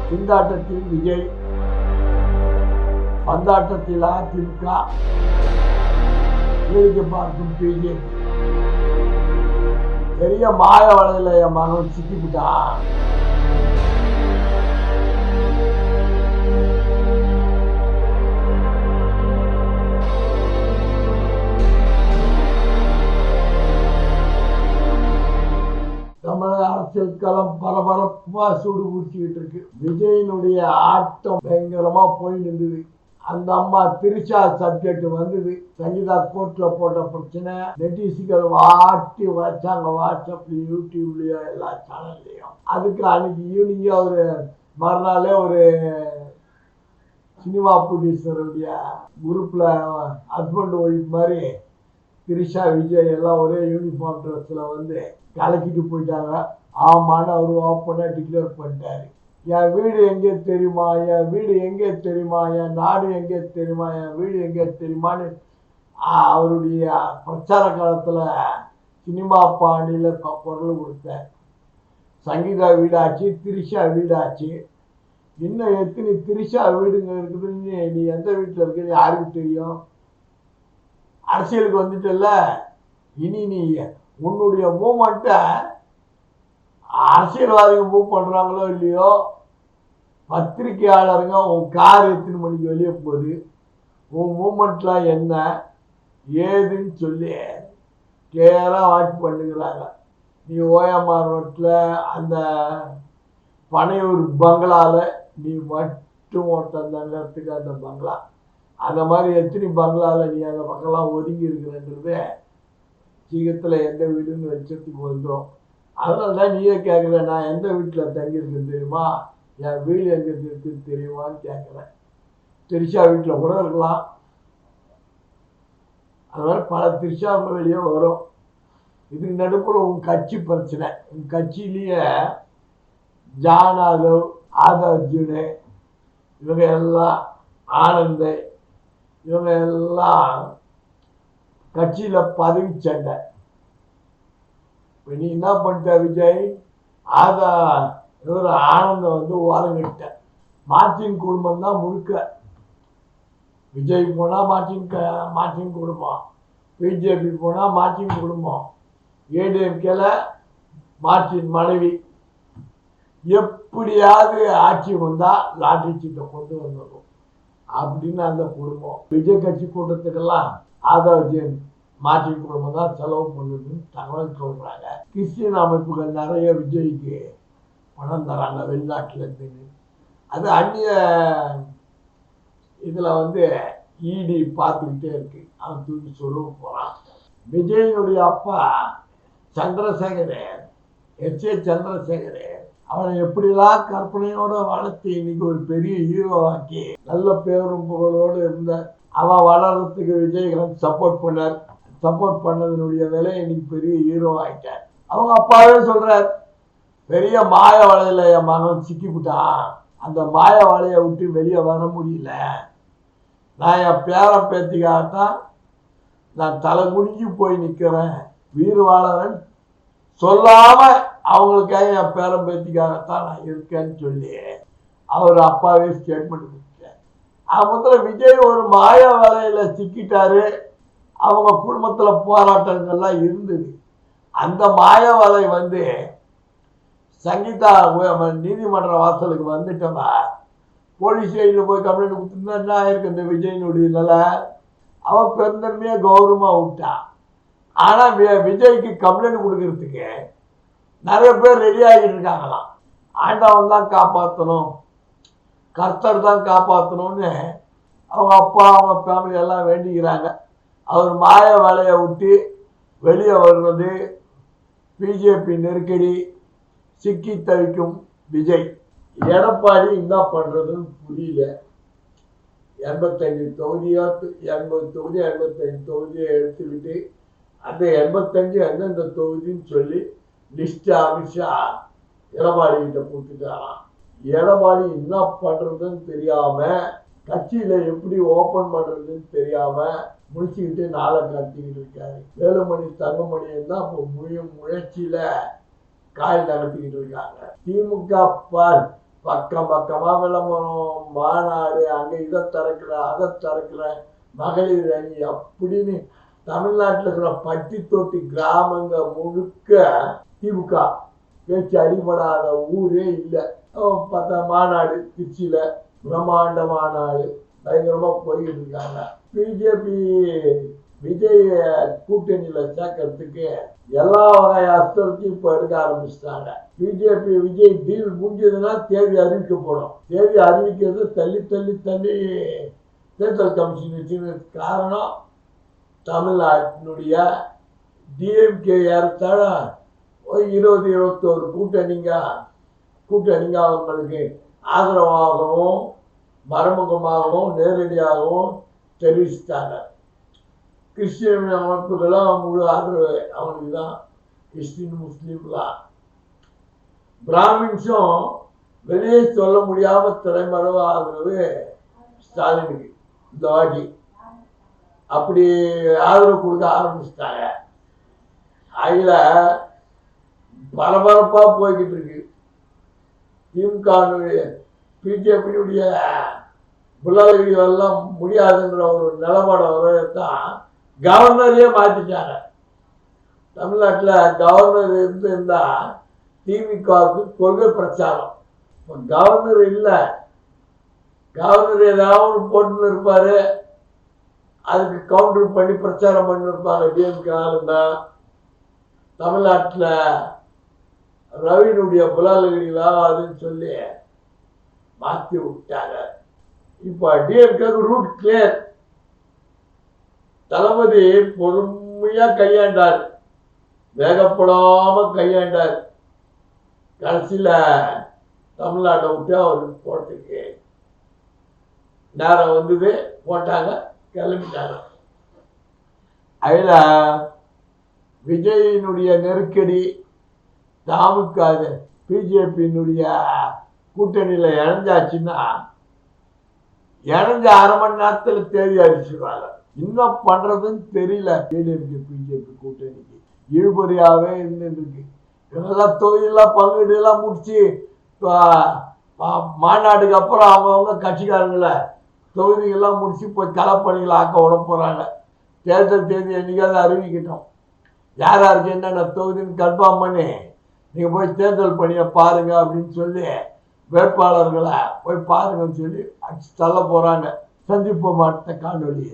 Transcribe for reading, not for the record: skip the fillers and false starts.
திண்டாட்டத்தில் விஜய், பந்தாட்டத்தில் அதிமுக, வேடிக்கை பார்க்கும் பிஜேபி. பெரிய மாய வலையில என் மகன் சிக்கிவிட்டான். தமிழக அரசியல் களம் பரபரப்பா சூடு பிடிச்சிக்கிட்டு இருக்கு. விஜயினுடைய ஆட்டம் பயங்கரமா போய் நின்றுது. அந்த அம்மா திரிஷா சப்ஜெக்ட் வந்தது. சங்கீதா கோர்ட்ல போட்ட பிரச்சனை நெட்டிசிகள் வாட்டி வச்சாங்க. வாட்ஸ்அப்லயும் யூடியூப்லயும் எல்லா சேனல்லையும். அதுக்கு அன்னைக்கு ஈவினிங்க ஒரு மறுநாளே ஒரு சினிமா ப்ரொடியூசருடைய குரூப்ல ஹஸ்பண்ட் ஒய்ஃப் மாதிரி திரிஷா விஜய் எல்லாம் ஒரே யூனிஃபார்ம் ட்ரெஸ்ல வந்து கலக்கிட்டு போயிட்டாங்க. ஆமான்னு அவர் ஓப்பனா டிக்ளேர் பண்ணிட்டாரு. என் வீடு எங்கே தெரியுமா, என் வீடு எங்கே தெரியுமா, என் நாடு எங்கே தெரியுமா, என் வீடு எங்கே தெரியுமான்னு அவருடைய பிரச்சார காலத்துல சினிமா பாணியில குரல் கொடுத்தார். சங்கீதா வீடாச்சு, திரிஷா வீடாச்சு. இன்னும் எத்தனை திரிஷா வீடுங்க இருக்குதுன்னு நீ எந்த வீட்டில் இருக்குன்னு யாருக்கு தெரியும்? அரசியலுக்கு வந்துட்டல, இனி நீ உன்னுடைய மூமெண்ட்டை அரசியல்வாதிங்க மூவ் பண்றாங்களோ இல்லையோ, பத்திரிகையாளருங்க உன் கார் எத்தனை மணிக்கு வெளியே போகுது, உன் மூமெண்ட்லாம் என்ன ஏதுன்னு சொல்லி கிளியராக வாட்ச் பண்ணுகிறாங்க. நீ ஓஎம்ஆர் ரோட்டில் அந்த பனையூர் பங்களாவில் நீ மட்டும் ஓட்ட நேரத்துக்கு அந்த பங்களா, அந்த மாதிரி எத்தனை பங்களாவில் நீ அந்த பக்கம்லாம் ஒதுங்கி இருக்கிறன்றது சீக்கிரத்தில் எந்த வீடுன்னு வச்சதுக்கு வந்துடும். அதனால தான் நீயே கேட்குற, நான் எந்த வீட்டில் தங்கியிருக்கேன்னு தெரியுமா, என் வீடு எங்கே இருக்குன்னு தெரியுமான்னு கேட்குறேன். திரிஷா வீட்டில் கூட இருக்கலாம். அது மாதிரி பல திரிஷா வெளியே வரும். இதுக்கு நடுப்புற உன் கட்சி பிரச்சனை. உன் கட்சியிலேயே ஜானாதவ், ஆதர்ஜுனு, இவங்க எல்லாம் ஆனந்த், இவங்க எல்லாம் கட்சியில பதவி சண்டை. நீ என்ன பண்ணிட்ட விஜய்? இவர் ஆனந்தம் வந்து ஓரங்கிட்ட. மார்டின் குடும்பம் தான் முழுக்க. விஜய் போனா மார்டின் குடும்பம், பிஜேபி போனா மார்டின் குடும்பம், ஏடிஎம்கேல மார்டின் மனைவி. எப்படியாவது ஆட்சி வந்தா லாட்டரி சீட்டை கொண்டு வந்துடும் அப்படின்னு அந்த குடும்பம். விஜய் கட்சி கூட்டத்துக்கெல்லாம் ஆதர்ஜன் மார்டின் குடும்பம் தான் செலவு பண்ணுதுன்னு தகவல் சொல்றாங்க. கிறிஸ்டியன் அமைப்புகள் நிறைய விஜய்க்கு பணம் தராங்க வெளிநாட்டுல இருந்து. அது அந்நிய இதுல வந்து இடி பார்த்துக்கிட்டே இருக்கு. அவன் தூக்கி சொல்ல போறான். விஜயனுடைய அப்பா சந்திரசேகர், எஸ்.ஏ. சந்திரசேகர், அவனை எப்படிலாம் கற்பனையோட வளர்த்து இன்னைக்கு ஒரு பெரிய ஹீரோவாக்கி நல்ல பேரும் புகழோடு இருந்த அவன் வளர்றதுக்கு விஜயகாந்த் சப்போர்ட் பண்ணார். சப்போர்ட் பண்ணதனுடைய விலை இன்னைக்கு பெரிய ஹீரோ ஆயிட்டார். அவங்க அப்பாவே சொல்றார், பெரிய மாய வலையில என் மகன் சிக்கிவிட்டான். அந்த மாய வலையை விட்டு வெளியே வர முடியல. நான் என் பேரன் பேத்திக்காகத்தான் நான் தலை குனிஞ்சு போய் நிற்கிறேன். வீரவாளன் சொல்லாம அவங்களுக்காக என் பேரன் பேத்திக்காகத்தான் நான் இருக்கேன்னு சொல்லி அவர் அப்பாவே ஸ்டேட்மெண்ட் கொடுத்தார். முதல்ல விஜய் ஒரு மாய வலையில சிக்கிட்டாரு. அவங்க குடும்பத்துல போராட்டங்கள்லாம் இருந்தது. அந்த மாய வலை வந்து சங்கீதா நீதிமன்ற வாசலுக்கு வந்துட்டவா போலீஸ் ஸ்டேஷனில் போய் கம்ப்ளைண்ட் கொடுத்துருந்தா என்ன ஆயிருக்கு? இந்த விஜயனுடைய நிலை அவன் பெருந்தன்மையா கௌரவமா விட்டான். ஆனா விஜய்க்கு கம்ப்ளைண்ட் கொடுக்கறதுக்கு நிறைய பேர் ரெடி ஆகிட்டு இருக்காங்களாம். ஆண்டவன் தான் காப்பாற்றணும், கர்த்தர் தான் காப்பாற்றணும்னு அவங்க அப்பா அவங்க ஃபேமிலி எல்லாம் வேண்டிக்கிறாங்க. அவர் மாய வலையை விட்டு வெளியே வர்றது பிஜேபி நெருக்கடி சிக்கி தவிக்கும் விஜய். எடப்பாடி என்ன பண்றதுன்னு புரியல. 85 தொகுதியா 80 தொகுதி 85 தொகுதியை எடுத்துக்கிட்டு அந்த 85 எந்தெந்த தொகுதின்னு சொல்லி லிஸ்ட் அமித்ஷா எடப்பாடி கிட்ட கொடுத்துட்டாராம். எடப்பாடி என்ன பண்றதுன்னு தெரியாம, கட்சியில எப்படி ஓபன் பண்றதுன்னு தெரியாம முடிச்சுக்கிட்டு நாளை கடத்திக்கிட்டு இருக்காரு. வேலுமணி தங்கமணியும் தான் இப்போ முயற்சியில காய் நடத்திக்கிட்டு இருக்காங்க. திமுக பக்கம் பக்கமா விளம்பரம், மாநாடு, அங்க இதை திறக்கிற அதை திறக்கிற, மகளிர் அணி அப்படின்னு தமிழ்நாட்டில் இருக்கிற பட்டி தொட்டி கிராமங்க முழுக்க திமுக பேச்சு அடிபடாத ஊரே இல்லை. பார்த்தா மாநாடு திருச்சியில பிரம்மாண்ட மாநாடு பயங்கரமா போயிட்டு இருக்காங்க. பிஜேபி விஜய் கூட்டணியில சேர்க்கறதுக்கு எல்லா வகை அஸ்திரத்தையும் இப்ப எடுக்க ஆரம்பிச்சிட்டாங்க. பிஜேபி விஜய் டீல் முடிஞ்சதுன்னா தேதி அறிவிக்கப்படும். தேதி அறிவிக்கிறது தள்ளி தள்ளி தள்ளி தேர்தல் கமிஷன் வச்சுன்னு காரணம் தமிழ்நாட்டினுடைய டிஎம்கே ஏறத்தாழ 20-21 கூட்டணிங்க அவங்களுக்கு ஆதரவாகவும் மறைமுகமாகவும் நேரடியாகவும் தெரிவிச்சிட்டாங்க. கிறிஸ்டின் அமைப்புகளும் முழு ஆதரவு அவனுக்கு தான். கிறிஸ்டின் முஸ்லீம்லாம் பிராமின்ஸும் வெளியே சொல்ல முடியாம திரைமறைவு ஆதரவு ஸ்டாலினுக்கு இந்த வாட்டி அப்படி ஆதரவு கொடுக்க ஆரம்பிச்சிட்டாங்க. அதுல பரபரப்பா போய்கிட்டு இருக்கு. திமுகனுடைய பிஜேபியுடைய புலவெளி எல்லாம் முடியாதுன்ற ஒரு நிலப்பாடு வரதான் கவர்னரையே மாற்றிட்டாங்க. தமிழ்நாட்டில் கவர்னர் இருந்தா திமுகவுக்கு கொள்கை பிரச்சாரம். கவர்னர் இல்லை, கவர்னர் ஏதாவது போட்டுன்னு இருப்பாரு, அதுக்கு கவுண்டர் பண்ணி பிரச்சாரம் பண்ணிருப்பாங்க டிஎம்கே ஆளுங்க. தமிழ்நாட்டில் ரவியினுடைய புலாலகிரிகளா அதுன்னு சொல்லி மாற்றி விட்டாங்க. இப்போ டிஎம்கே ரூட் கிளியர். தளபதி பொறுமையா கையாண்டார், வேகப்படாம கையாண்டார். கடைசியில தமிழ்நாட்டை விட்டு அவருக்கு போறதுக்கு நேரம் வந்தது, போட்டாங்க, கிளம்பிட்டாங்க. அதுல விஜயினுடைய நெருக்கடி தாமுக்காக பிஜேபியினுடைய கூட்டணியில இணைஞ்சாச்சுன்னா இணைஞ்ச 1/2 மணி நேரத்துல தேதி அறிவிச்சுருவாங்க. இன்னும் பண்றதுன்னு தெரியல. பிஜேபி கூட்டணிக்கு இழுபறியாவே இருந்துருக்கு. இதெல்லாம் தொகுதியெல்லாம் பங்கீடுலாம் முடிச்சு மாநாட்டுக்கு அப்புறம் அவங்கவுங்க கட்சிக்காரங்களை தொகுதிகள்லாம் முடிச்சு போய் களப்பணிகளை ஆக்க விட போறாங்க. தேர்தல் தேதி என்னைக்காவது அறிவிக்கட்டும். யார் யாருக்கு என்னென்ன தொகுதின்னு கன்ஃபார்ம் பண்ணி நீங்கள் போய் தேர்தல் பணியை பாருங்க அப்படின்னு சொல்லி வேட்பாளர்களை போய் பாருங்கன்னு சொல்லி அடிச்சு தள்ள போறாங்க. சந்திப்போம் அடுத்த காணொலி.